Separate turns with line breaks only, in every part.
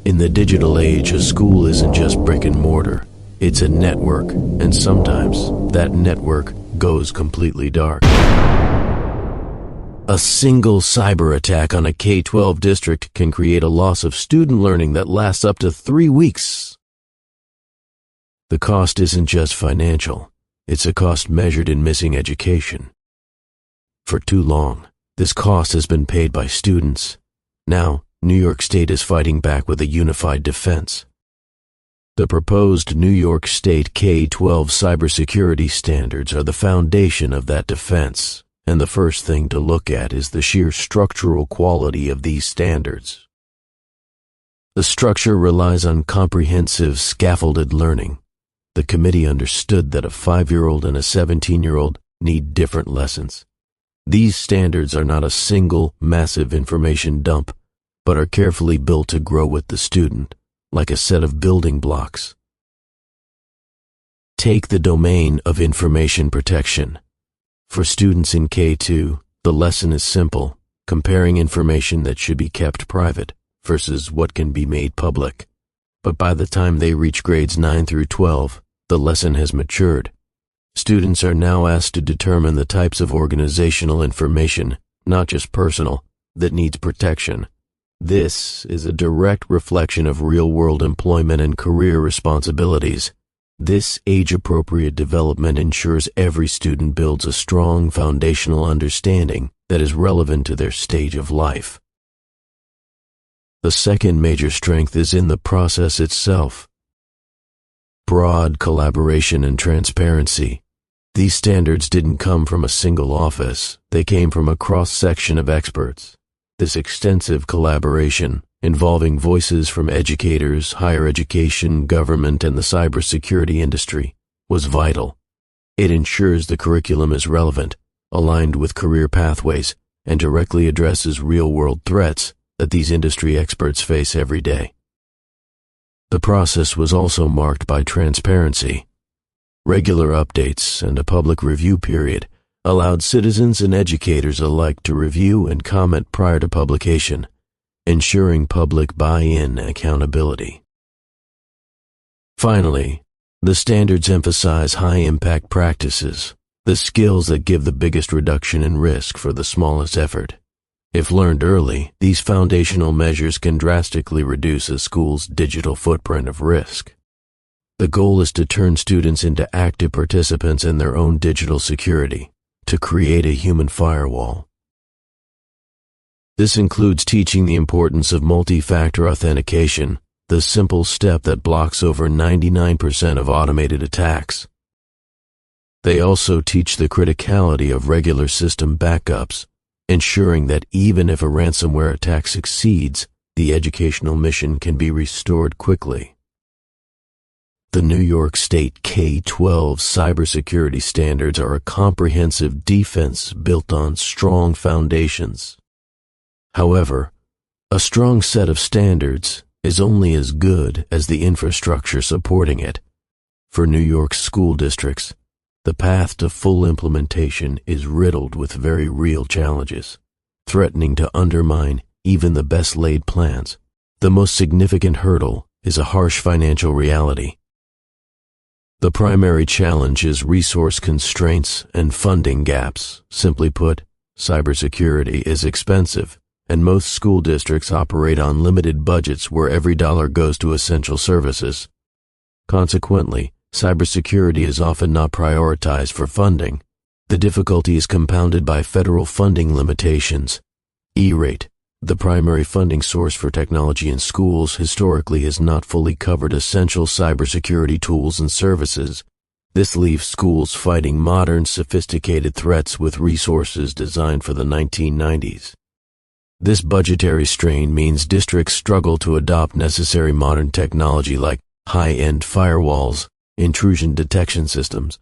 In the digital age, a school isn't just brick and mortar. It's a network, and sometimes that network goes completely dark. A single cyber attack on a K12 district can create a loss of student learning that lasts up to 3 weeks. The cost isn't just financial. It's a cost measured in missing education. For too long, this cost has been paid by students. Now, New York State is fighting back with a unified defense. The proposed New York State K12 cybersecurity standards are the foundation of that defense, and the first thing to look at is the sheer structural quality of these standards. The structure relies on comprehensive, scaffolded learning. The committee understood that a 5-year-old and a 17-year-old need different lessons. These standards are not a single, massive information dump, but are carefully built to grow with the student, like a set of building blocks. Take the domain of information protection. For students in K2, the lesson is simple, comparing information that should be kept private versus what can be made public. But by the time they reach grades 9 through 12, the lesson has matured. Students are now asked to determine the types of organizational information, not just personal, that needs protection. This is a direct reflection of real-world employment and career responsibilities. This age-appropriate development ensures every student builds a strong foundational understanding that is relevant to their stage of life. The second major strength is in the process itself. Broad collaboration and transparency. These standards didn't come from a single office. They came from a cross-section of experts. This extensive collaboration, involving voices from educators, higher education, government, and the cybersecurity industry, was vital. It ensures the curriculum is relevant, aligned with career pathways, and directly addresses real-world threats that these industry experts face every day. The process was also marked by transparency. Regular updates and a public review period allowed citizens and educators alike to review and comment prior to publication, ensuring public buy-in and accountability. Finally, the standards emphasize high-impact practices, the skills that give the biggest reduction in risk for the smallest effort. If learned early, these foundational measures can drastically reduce a school's digital footprint of risk. The goal is to turn students into active participants in their own digital security, to create a human firewall. This includes teaching the importance of multi-factor authentication, the simple step that blocks over 99% of automated attacks. They also teach the criticality of regular system backups, ensuring that even if a ransomware attack succeeds, the educational mission can be restored quickly. The New York State K12 cybersecurity standards are a comprehensive defense built on strong foundations. However, a strong set of standards is only as good as the infrastructure supporting it. For New York school districts, the path to full implementation is riddled with very real challenges, threatening to undermine even the best-laid plans. The most significant hurdle is a harsh financial reality. The primary challenge is resource constraints and funding gaps. Simply put, cybersecurity is expensive, and most school districts operate on limited budgets where every dollar goes to essential services. Consequently, cybersecurity is often not prioritized for funding. The difficulty is compounded by federal funding limitations. E-rate, the primary funding source for technology in schools, historically has not fully covered essential cybersecurity tools and services. This leaves schools fighting modern, sophisticated threats with resources designed for the 1990s. This budgetary strain means districts struggle to adopt necessary modern technology like high-end firewalls, intrusion detection systems,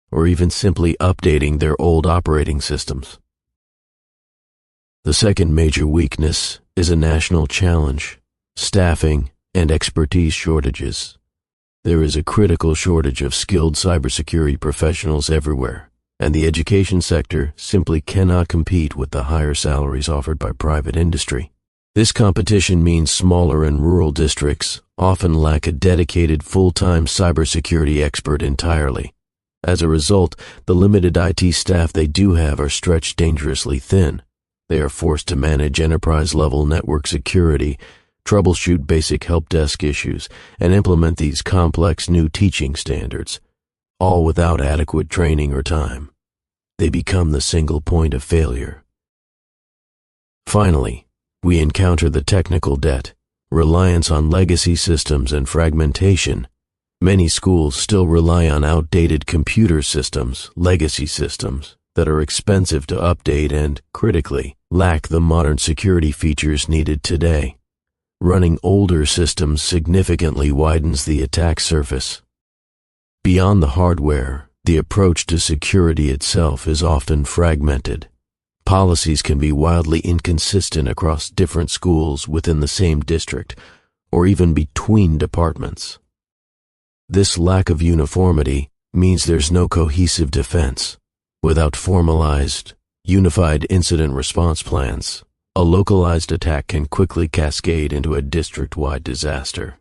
or even simply updating their old operating systems. The second major weakness is a national challenge: staffing and expertise shortages. There is a critical shortage of skilled cybersecurity professionals everywhere, and the education sector simply cannot compete with the higher salaries offered by private industry. This competition means smaller and rural districts often lack a dedicated full-time cybersecurity expert entirely. As a result, the limited IT staff they do have are stretched dangerously thin. They are forced to manage enterprise-level network security, troubleshoot basic help desk issues, and implement these complex new teaching standards, all without adequate training or time. They become the single point of failure. Finally, we encounter the technical debt, reliance on legacy systems, and fragmentation. Many schools still rely on outdated computer systems, legacy systems, that are expensive to update and, critically, lack the modern security features needed today. Running older systems significantly widens the attack surface. Beyond the hardware, the approach to security itself is often fragmented. Policies can be wildly inconsistent across different schools within the same district, or even between departments. This lack of uniformity means there's no cohesive defense. Without formalized, unified incident response plans, a localized attack can quickly cascade into a district-wide disaster.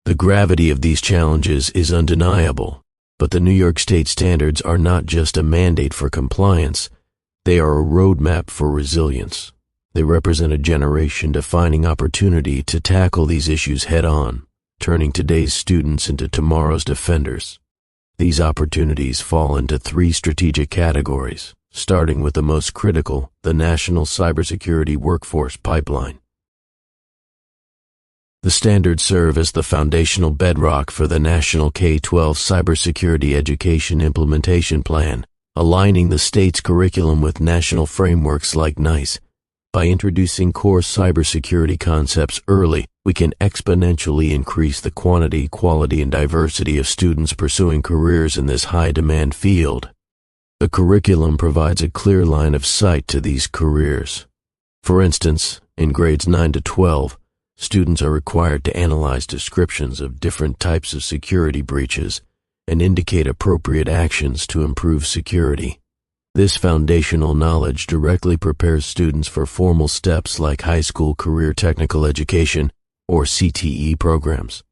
The gravity of these challenges is undeniable, but the New York State standards are not just a mandate for compliance, they are a roadmap for resilience. They represent a generation-defining opportunity to tackle these issues head-on, turning today's students into tomorrow's defenders. These opportunities fall into three strategic categories, starting with the most critical, the national cybersecurity workforce pipeline. The standards serve as the foundational bedrock for the national K12 cybersecurity education implementation plan, aligning the state's curriculum with national frameworks like NYS. By introducing core cybersecurity concepts early, we can exponentially increase the quantity, quality, and diversity of students pursuing careers in this high-demand field. The curriculum provides a clear line of sight to these careers. For instance, in grades 9 to 12, students are required to analyze descriptions of different types of security breaches and indicate appropriate actions to improve security. This foundational knowledge directly prepares students for formal steps like high school career technical education or CTE programs.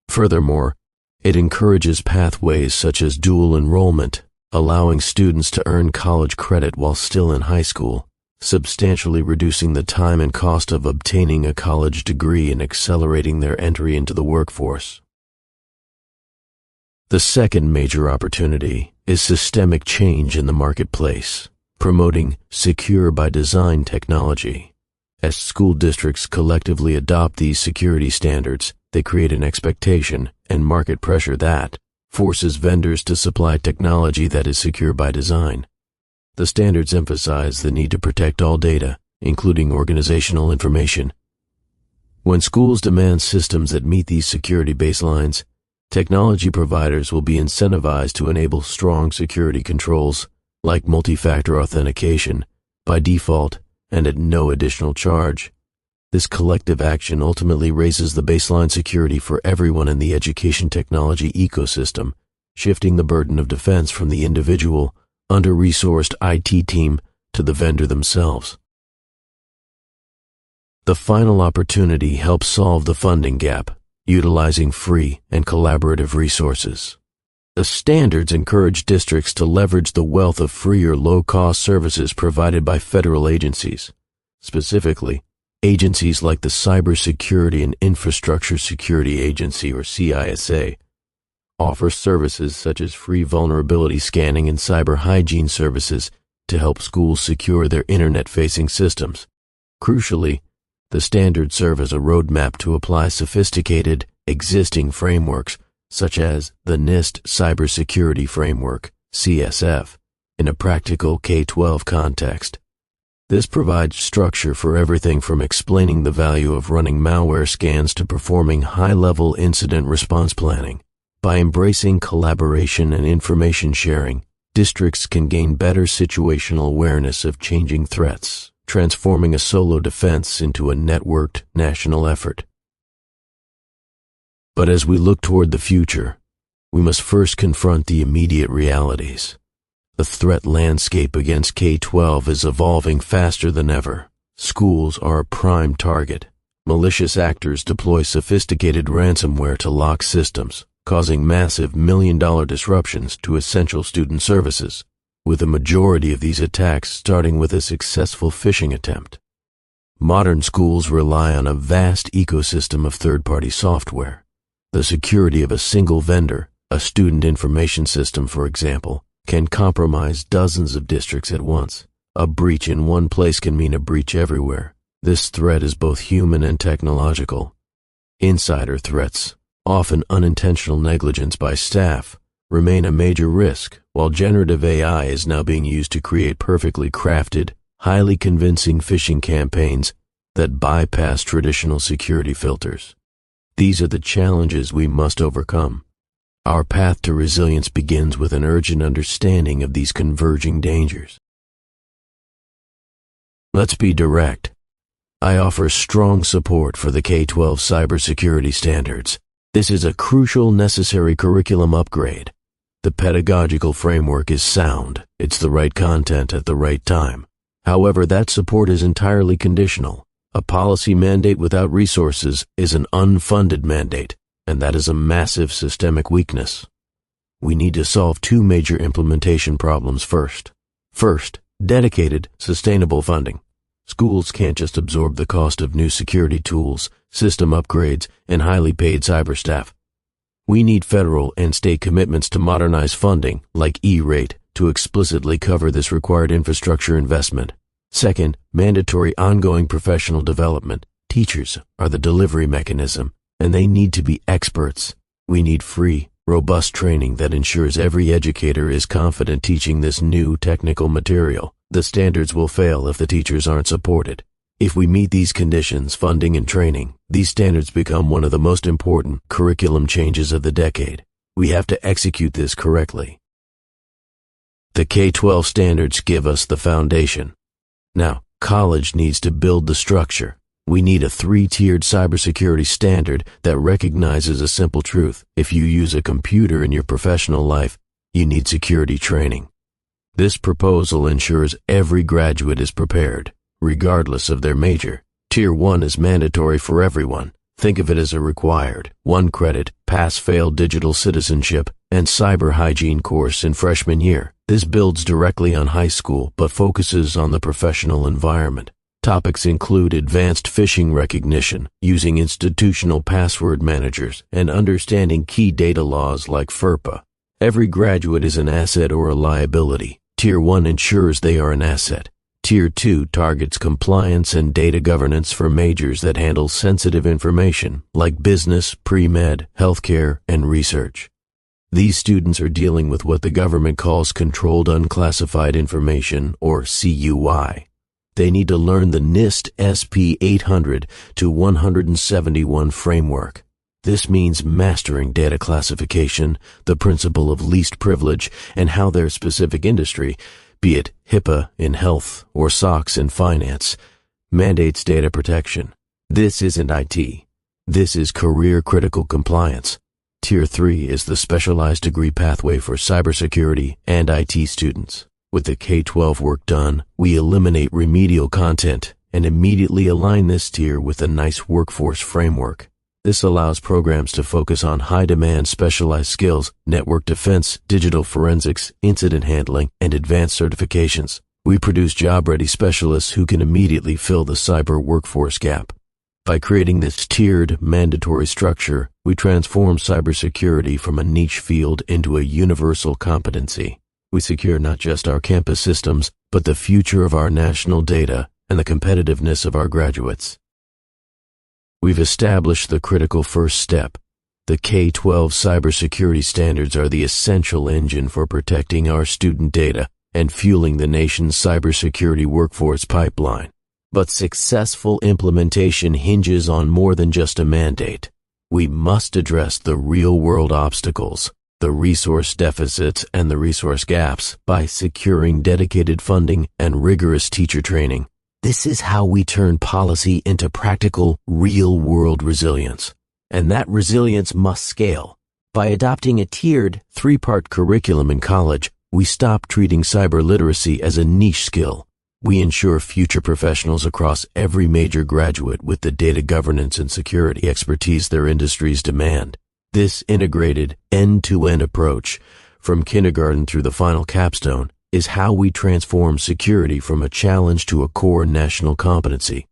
Furthermore, it encourages pathways such as dual enrollment, allowing students to earn college credit while still in high school, substantially reducing the time and cost of obtaining a college degree and accelerating their entry into the workforce. The second major opportunity is systemic change in the marketplace, promoting secure by design technology. As school districts collectively adopt these security standards, they create an expectation and market pressure that forces vendors to supply technology that is secure by design. The standards emphasize the need to protect all data, including organizational information. When schools demand systems that meet these security baselines, technology providers will be incentivized to enable strong security controls, like multi-factor authentication, by default and at no additional charge. This collective action ultimately raises the baseline security for everyone in the education technology ecosystem, shifting the burden of defense from the individual, under-resourced IT team to the vendor themselves. The final opportunity helps solve the funding gap, utilizing free and collaborative resources. The standards encourage districts to leverage the wealth of free or low-cost services provided by federal agencies. Specifically, agencies like the Cybersecurity and Infrastructure Security Agency, or CISA, offer services such as free vulnerability scanning and cyber hygiene services to help schools secure their internet-facing systems. Crucially, the standards serve as a roadmap to apply sophisticated, existing frameworks such as the NIST Cybersecurity Framework, CSF, in a practical K12 context. This provides structure for everything from explaining the value of running malware scans to performing high-level incident response planning. By embracing collaboration and information sharing, districts can gain better situational awareness of changing threats, transforming a solo defense into a networked national effort. But as we look toward the future, we must first confront the immediate realities. The threat landscape against K-12 is evolving faster than ever. Schools are a prime target. Malicious actors deploy sophisticated ransomware to lock systems, causing massive million-dollar disruptions to essential student services, with a majority of these attacks starting with a successful phishing attempt. Modern schools rely on a vast ecosystem of third-party software. The security of a single vendor, a student information system for example, can compromise dozens of districts at once. A breach in one place can mean a breach everywhere. This threat is both human and technological. Insider threats, often unintentional negligence by staff, remain a major risk, while generative AI is now being used to create perfectly crafted, highly convincing phishing campaigns that bypass traditional security filters. These are the challenges we must overcome. Our path to resilience begins with an urgent understanding of these converging dangers. Let's be direct. I offer strong support for the K12 cybersecurity standards. This is a crucial, necessary curriculum upgrade. The pedagogical framework is sound. It's the right content at the right time. However, that support is entirely conditional. A policy mandate without resources is an unfunded mandate, and that is a massive systemic weakness. We need to solve two major implementation problems first. First, dedicated, sustainable funding. Schools can't just absorb the cost of new security tools, system upgrades, and highly paid cyber staff. We need federal and state commitments to modernize funding, like E-rate, to explicitly cover this required infrastructure investment. Second, mandatory ongoing professional development. Teachers are the delivery mechanism, and they need to be experts. We need free, robust training that ensures every educator is confident teaching this new technical material. The standards will fail if the teachers aren't supported. If we meet these conditions, funding and training, these standards become one of the most important curriculum changes of the decade. We have to execute this correctly. The K12 standards give us the foundation. Now, college needs to build the structure. We need a 3-tiered cybersecurity standard that recognizes a simple truth. If you use a computer in your professional life, you need security training. This proposal ensures every graduate is prepared, regardless of their major. Tier 1 is mandatory for everyone. Think of it as a required, 1-credit, pass-fail digital citizenship and cyber hygiene course in freshman year. This builds directly on high school but focuses on the professional environment. Topics include advanced phishing recognition, using institutional password managers, and understanding key data laws like FERPA. Every graduate is an asset or a liability. Tier 1 ensures they are an asset. Tier 2 targets compliance and data governance for majors that handle sensitive information like business, pre-med, healthcare, and research. These students are dealing with what the government calls Controlled Unclassified Information, or CUI. They need to learn the NIST SP 800 to 171 framework. This means mastering data classification, the principle of least privilege, and how their specific industry, be it HIPAA in health or SOX in finance, mandates data protection. This isn't IT. This is career-critical compliance. Tier 3 is the specialized degree pathway for cybersecurity and IT students. With the K12 work done, we eliminate remedial content and immediately align this tier with a NYS workforce framework. This allows programs to focus on high-demand specialized skills, network defense, digital forensics, incident handling, and advanced certifications. We produce job-ready specialists who can immediately fill the cyber workforce gap. By creating this tiered, mandatory structure, we transform cybersecurity from a niche field into a universal competency. We secure not just our campus systems, but the future of our national data and the competitiveness of our graduates. We've established the critical first step. The K12 cybersecurity standards are the essential engine for protecting our student data and fueling the nation's cybersecurity workforce pipeline. But successful implementation hinges on more than just a mandate. We must address the real-world obstacles, the resource deficits and the resource gaps by securing dedicated funding and rigorous teacher training. This is how we turn policy into practical, real-world resilience. And that resilience must scale. By adopting a tiered, 3-part curriculum in college, we stop treating cyber literacy as a niche skill. We ensure future professionals across every major graduate with the data governance and security expertise their industries demand. This integrated, end-to-end approach, from kindergarten through the final capstone, is how we transform security from a challenge to a core national competency.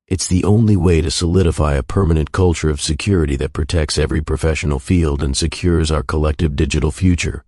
It's the only way to solidify a permanent culture of security that protects every professional field and secures our collective digital future.